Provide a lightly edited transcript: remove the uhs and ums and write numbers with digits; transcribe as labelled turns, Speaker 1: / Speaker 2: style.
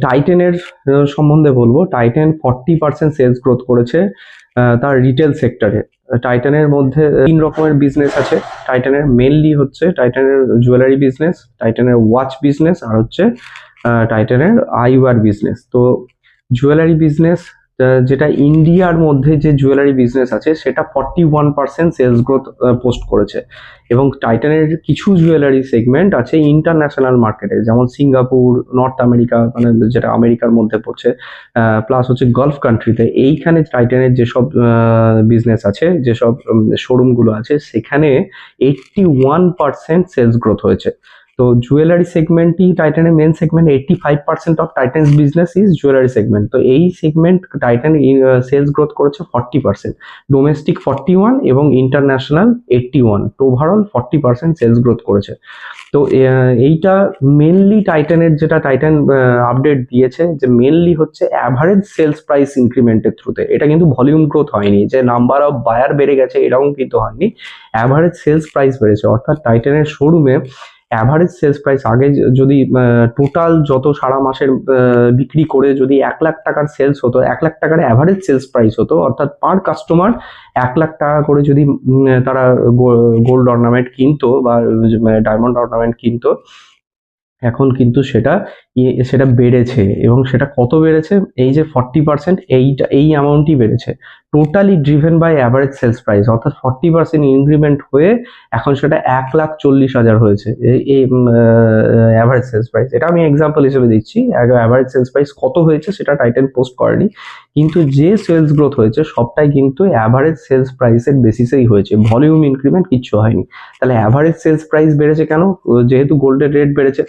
Speaker 1: টাইটেনের সম্বন্ধে বলবো, Titan 40% sales growth করেছে তার রিটেল সেক্টরে। টাইটানের মধ্যে 3 রকমের বিজনেস আছে। টাইটানের মেনলি হচ্ছে টাইটানের জুয়েলারি বিজনেস, টাইটানের ওয়াচ বিজনেস, আর হচ্ছে টাইটানের আইওয়ার বিজনেস। তো জুয়েলারি বিজনেস, যেটা ইন্ডিয়ার মধ্যে যে জুয়েলারি বিজনেস আছে সেটা 41% সেলস গ্রোথ পোস্ট করেছে। এবং টাইটানের কিছু জুয়েলারি সেগমেন্ট আছে ইন্টারন্যাশনাল মার্কেটে, যেমন সিঙ্গাপুর, নর্থ আমেরিকা, মানে যেটা আমেরিকার মধ্যে পড়ছে, প্লাস হচ্ছে গালফ কান্ট্রিতে। এইখানে টাইটানের যেসব বিজনেস আছে, যেসব শোরুমগুলো আছে, সেখানে 81% সেলস গ্রোথ হয়েছে। তো জুয়েলারি সেগমেন্টই টাইটানের main segment. 85% of Titan's business is jewellery segment. তো এই সেগমেন্ট টাইটান সেলস গ্রোথ করেছে 40%, ডোমেস্টিক 41 এবং ইন্টারন্যাশনাল 81, তো ওভারঅল 40% সেলস গ্রোথ করেছে। তো এইটা মেনলি টাইটানের, যেটা টাইটান আপডেট দিয়েছে, যে মেনলি হচ্ছে অ্যাভারেজ সেলস প্রাইস ইনক্রিমেন্টের থ্রুতে। এটা কিন্তু ভলিউম গ্রোথ হয়নি, যে নাম্বার অফ বায়ার বেড়ে গেছে এরকম কিন্তু হয়নি, অ্যাভারেজ সেলস প্রাইস বেড়েছে। অর্থাৎ টাইটানের শোরুমে অ্যাভারেজ সেলস প্রাইস আগে যদি টোটাল যত সারা মাসের বিক্রি করে যদি 1 লাখ টাকার সেলস হতো, 1 লাখ টাকার অ্যাভারেজ সেলস প্রাইস হতো, অর্থাৎ পার কাস্টমার 1 লাখ টাকা করে যদি তারা গোল্ড অর্নামেন্ট কিনতো বা ডায়মন্ড অর্নামেন্ট কিনতো, এখন কিন্তু সেটা বেড়েছে। এবং সেটা কত বেড়েছে? এই যে 40%, এই অ্যামাউন্টই বেড়েছে, totally driven by average sales price. অর্থাৎ 40% ইনক্রিমেন্ট হয়ে এখন সেটা 1,40,000 হয়েছে এই অ্যাভারেজ সেলস প্রাইস। এটা আমি এক্সাম্পল হিসেবে দিচ্ছি, অ্যাভারেজ সেলস প্রাইস কত হয়েছে সেটা টাইটান পোস্ট করেনি, কিন্তু যে সেলস গ্রোথ হয়েছে সবটাই কিন্তু অ্যাভারেজ সেলস প্রাইসের বেসিসেই হয়েছে, ভলিউম ইনক্রিমেন্ট কিচ্ছু হয়নি। তাহলে অ্যাভারেজ সেলস প্রাইস বেড়েছে কেন? যেহেতু গোল্ডের রেট বেড়েছে।